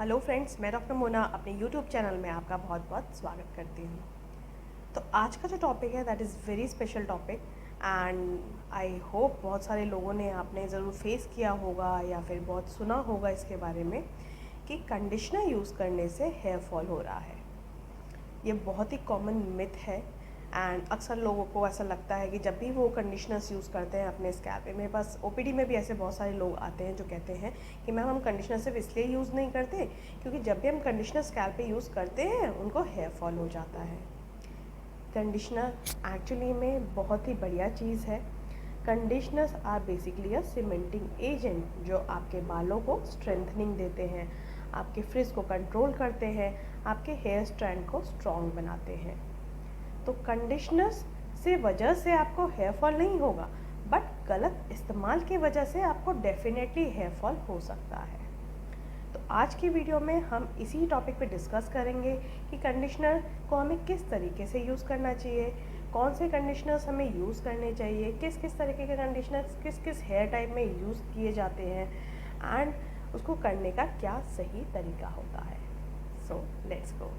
Hello friends, मैं doctor Mona अपने YouTube channel में आपका बहुत बहुत स्वागत करती हूँ। तो आज का जो टॉपिक है that is very special topic and I hope बहुत सारे लोगों ने आपने ज़रूर फेस किया होगा या फिर बहुत सुना होगा इसके बारे में कि कंडीशनर यूज़ करने से हेयर फॉल हो रहा है। ये बहुत ही कॉमन मिथ है एंड अक्सर लोगों को ऐसा लगता है कि जब भी वो कंडीशनर्स यूज़ करते हैं अपने स्कैल्प पे, मेरे पास ओपीडी में भी ऐसे बहुत सारे लोग आते हैं जो कहते हैं कि मैम हम कंडीशनर सिर्फ इसलिए यूज़ नहीं करते क्योंकि जब भी हम कंडीशनर स्कैल्प पे यूज़ करते हैं उनको हेयर फॉल हो जाता है। कंडीशनर एक्चुअली में बहुत ही बढ़िया चीज़ है। Conditioners are basically a cementing agent जो आपके बालों को स्ट्रेंथनिंग देते हैं, आपके फ्रिज को कंट्रोल करते हैं, आपके हेयर स्ट्रैंड को स्ट्रॉन्ग बनाते हैं। तो कंडीशनर्स से वजह से आपको हेयर फॉल नहीं होगा, बट गलत इस्तेमाल की वजह से आपको डेफिनेटली हेयर फॉल हो सकता है। तो आज की वीडियो में हम इसी टॉपिक पे डिस्कस करेंगे कि कंडीशनर को हमें किस तरीके से यूज़ करना चाहिए, कौन से कंडीशनर्स हमें यूज़ करने चाहिए, किस किस तरीके के कंडीशनर्स किस किस हेयर टाइप में यूज़ किए जाते हैं एंड उसको करने का क्या सही तरीका होता है। So let's go.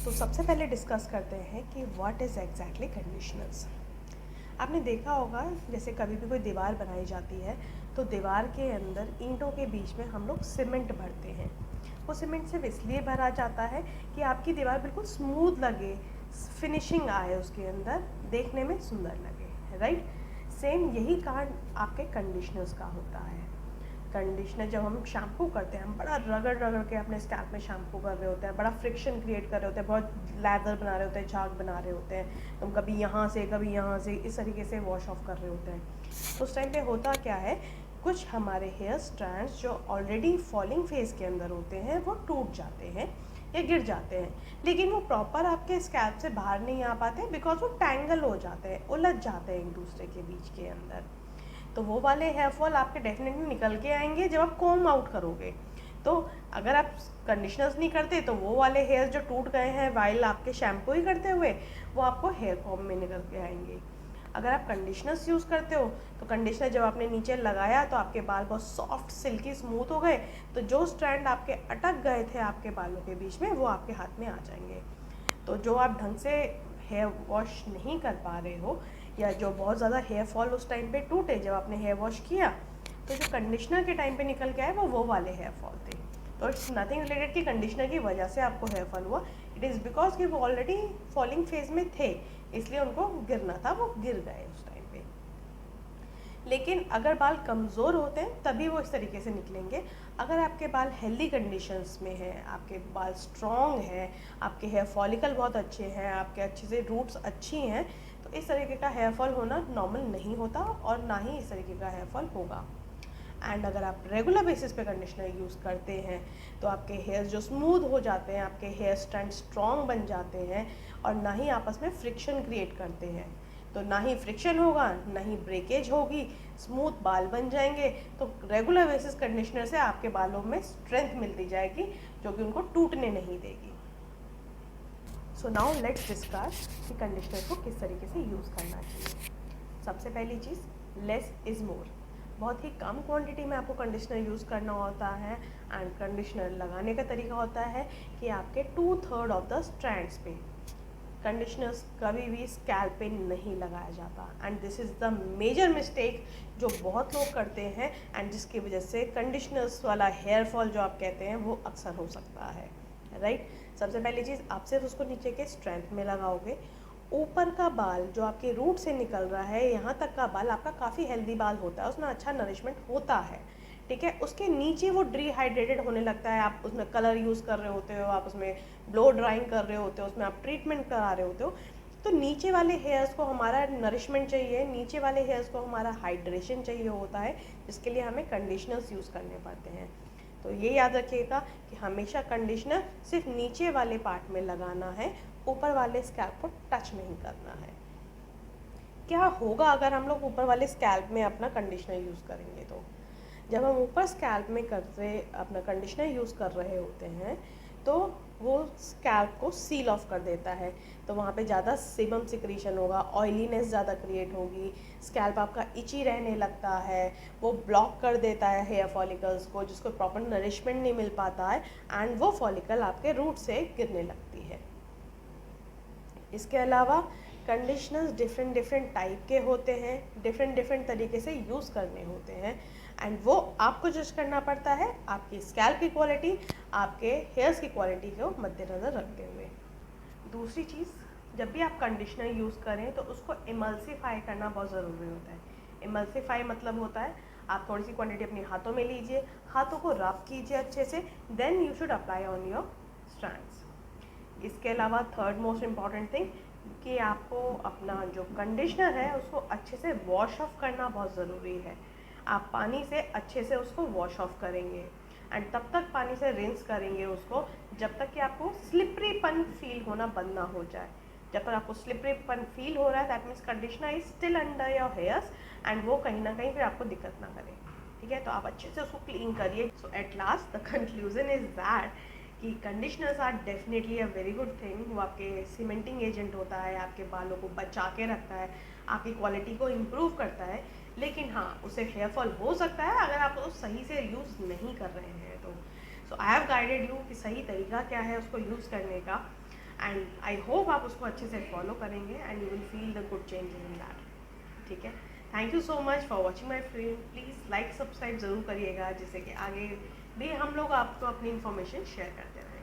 तो सबसे पहले डिस्कस करते हैं कि व्हाट इज़ एग्जैक्टली कंडीशनर्स। आपने देखा होगा जैसे कभी भी कोई दीवार बनाई जाती है तो दीवार के अंदर ईंटों के बीच में हम लोग सीमेंट भरते हैं। वो सीमेंट सिर्फ इसलिए भरा जाता है कि आपकी दीवार बिल्कुल स्मूथ लगे, फिनिशिंग आए उसके अंदर, देखने में सुंदर लगे, राइट। सेम यही कारण आपके कंडीशनर्स का होता है। कंडीशनर जब हम शैम्पू करते हैं, हम बड़ा रगड़ रगड़ के अपने स्कैल्प में शैम्पू कर रहे होते हैं, बड़ा फ्रिक्शन क्रिएट कर रहे होते हैं, बहुत लैदर बना रहे होते हैं, झाग बना रहे होते हैं, तो हम कभी यहाँ से कभी यहाँ से इस तरीके से वॉश ऑफ कर रहे होते हैं। तो उस टाइम पे होता क्या है, कुछ हमारे हेयर स्ट्रैंड्स जो ऑलरेडी फॉलिंग फेज के अंदर होते हैं वो टूट जाते हैं या गिर जाते हैं, लेकिन वो प्रॉपर आपके स्कैल्प से बाहर नहीं आ पाते बिकॉज वो टैंगल हो जाते हैं, उलझ जाते हैं एक दूसरे के बीच के अंदर। तो वो वाले हेयर फॉल आपके डेफिनेटली निकल के आएंगे जब आप कॉम्ब आउट करोगे। तो अगर आप कंडीशनर्स नहीं करते तो वो वाले हेयर जो टूट गए हैं वाइल आपके शैम्पू ही करते हुए, वो आपको हेयर कॉम्ब में निकल के आएंगे। अगर आप कंडीशनर्स यूज़ करते हो तो कंडीशनर जब आपने नीचे लगाया तो आपके बाल बहुत सॉफ्ट सिल्की स्मूथ हो गए, तो जो स्ट्रैंड आपके अटक गए थे आपके बालों के बीच में वो आपके हाथ में आ जाएंगे। तो जो आप ढंग से हेयर वॉश नहीं कर पा रहे हो या जो बहुत ज़्यादा हेयर फॉल उस टाइम पे टूटे जब आपने हेयर वॉश किया, तो जो कंडीशनर के टाइम पे निकल के आए वो वाले हेयर फॉल थे। तो इट्स नथिंग रिलेटेड कि कंडीशनर की वजह से आपको हेयर फॉल हुआ, इट इज़ बिकॉज कि वो ऑलरेडी फॉलिंग फेज में थे, इसलिए उनको गिरना था, वो गिर गए उस टाइम पे। लेकिन अगर बाल कमज़ोर होते हैं तभी वो इस तरीके से निकलेंगे। अगर आपके बाल हेल्दी कंडीशंस में हैं, आपके बाल स्ट्रॉन्ग हैं, आपके हेयर फॉलिकल बहुत अच्छे हैं, आपके अच्छे से रूट्स अच्छी हैं, तो इस तरीके का हेयर फॉल होना नॉर्मल नहीं होता और ना ही इस तरीके का हेयर फॉल होगा। एंड अगर आप रेगुलर बेसिस पे कंडीशनर यूज़ करते हैं तो आपके हेयर्स जो स्मूथ हो जाते हैं, आपके हेयर स्ट्रैंड स्ट्रॉन्ग बन जाते हैं और ना ही आपस में फ्रिक्शन क्रिएट करते हैं। तो ना ही फ्रिक्शन होगा, ना ही ब्रेकेज होगी, स्मूथ बाल बन जाएंगे। तो रेगुलर बेसिस कंडीशनर से आपके बालों में स्ट्रेंथ मिलती जाएगी जो कि उनको टूटने नहीं देगी। सो नाउ लेट्स डिस्कस कि कंडीशनर को किस तरीके से यूज़ करना चाहिए। सबसे पहली चीज़, लेस इज़ मोर। बहुत ही कम क्वांटिटी में आपको कंडीशनर यूज़ करना होता है एंड कंडीशनर लगाने का तरीका होता है कि आपके 2/3 ऑफ द स्ट्रैंड्स पे कंडीशनर्स कभी भी स्कैल्प पे नहीं लगाया जाता and this is the major mistake जो बहुत लोग करते हैं एंड जिसकी वजह से कंडीशनर्स वाला हेयर फॉल जो आप कहते हैं वो अक्सर हो सकता है, राइट। सबसे पहली चीज़, आप सिर्फ उसको नीचे के स्ट्रैंड में लगाओगे। ऊपर का बाल जो आपके रूट से निकल रहा है, यहाँ तक का बाल आपका काफ़ी हेल्दी बाल होता है, उसमें अच्छा नरिशमेंट होता है, ठीक है। उसके नीचे वो डिहाइड्रेटेड होने लगता है, आप उसमें कलर यूज़ कर रहे होते हो, आप उसमें ब्लो ड्राइंग कर रहे होते हो, उसमें आप ट्रीटमेंट करा रहे होते हो। तो नीचे वाले हेयर्स को हमारा नरिशमेंट चाहिए, नीचे वाले हेयर्स को हमारा हाइड्रेशन चाहिए होता है, जिसके लिए हमें कंडीशनर्स यूज़ करने पड़ते हैं। तो ये याद रखिएगा कि हमेशा कंडीशनर सिर्फ नीचे वाले पार्ट में लगाना है, ऊपर वाले स्कैल्प को टच नहीं करना है। क्या होगा अगर हम लोग ऊपर वाले स्कैल्प में अपना कंडीशनर यूज़ करेंगे, तो जब हम ऊपर स्कैल्प में करते अपना कंडीशनर यूज़ कर रहे होते हैं तो वो स्कैल्प को सील ऑफ कर देता है। तो वहाँ पे ज़्यादा सीबम सिक्रीशन होगा, ऑयलीनेस ज़्यादा क्रिएट होगी, स्कैल्प आपका इची रहने लगता है, वो ब्लॉक कर देता है हेयर फॉलिकल्स को, जिसको प्रॉपर नरिशमेंट नहीं मिल पाता है, एंड वो फॉलिकल आपके रूट से गिरने लगती है। इसके अलावा कंडीशनर्स डिफरेंट डिफरेंट टाइप के होते हैं, डिफरेंट डिफरेंट तरीके से यूज़ करने होते हैं, एंड वो आपको जज करना पड़ता है आपकी स्कैल्प की क्वालिटी, आपके हेयर्स की क्वालिटी को मद्देनज़र रखते हुए। दूसरी चीज़, जब भी आप कंडीशनर यूज़ करें तो उसको इमल्सिफाई करना बहुत ज़रूरी होता है। इमल्सिफाई मतलब होता है आप थोड़ी सी क्वांटिटी अपने हाथों में लीजिए, हाथों को रब कीजिए अच्छे से, then you should apply on your strands. इसके अलावा थर्ड मोस्ट इम्पॉर्टेंट थिंग कि आपको अपना जो कंडीशनर है उसको अच्छे से वॉश ऑफ करना बहुत ज़रूरी है। आप पानी से अच्छे से उसको वॉश ऑफ करेंगे, एंड तब तक पानी से रिंस करेंगे उसको जब तक कि आपको स्लिपरीपन फील होना बंद ना हो जाए। जब तक आपको स्लिपरीपन फील हो रहा है that means conditioner is still under your hairs, and वो कहीं ना कहीं फिर आपको दिक्कत ना करे। ठीक है, तो आप अच्छे से उसको क्लीन करिए। So at last the conclusion is that कि conditioners are definitely a very good thing. वो आपके सीमेंटिंग एजेंट होता है, आपके बालों को बचा के रखता है, आपकी क्वालिटी को इम्प्रूव करता है, लेकिन हाँ उससे हेयर फॉल हो सकता है अगर आप उसको सही से यूज़ नहीं कर रहे हैं तो। सो आई हैव गाइडेड यू कि सही तरीका क्या है उसको यूज़ करने का, एंड आई होप आप उसको अच्छे से फॉलो करेंगे and you will feel the good change in that. ठीक है, thank you so much for watching my friend. Please like subscribe ज़रूर करिएगा, जिससे कि आगे भी हम लोग आपको अपनी इन्फॉर्मेशन शेयर करते रहें।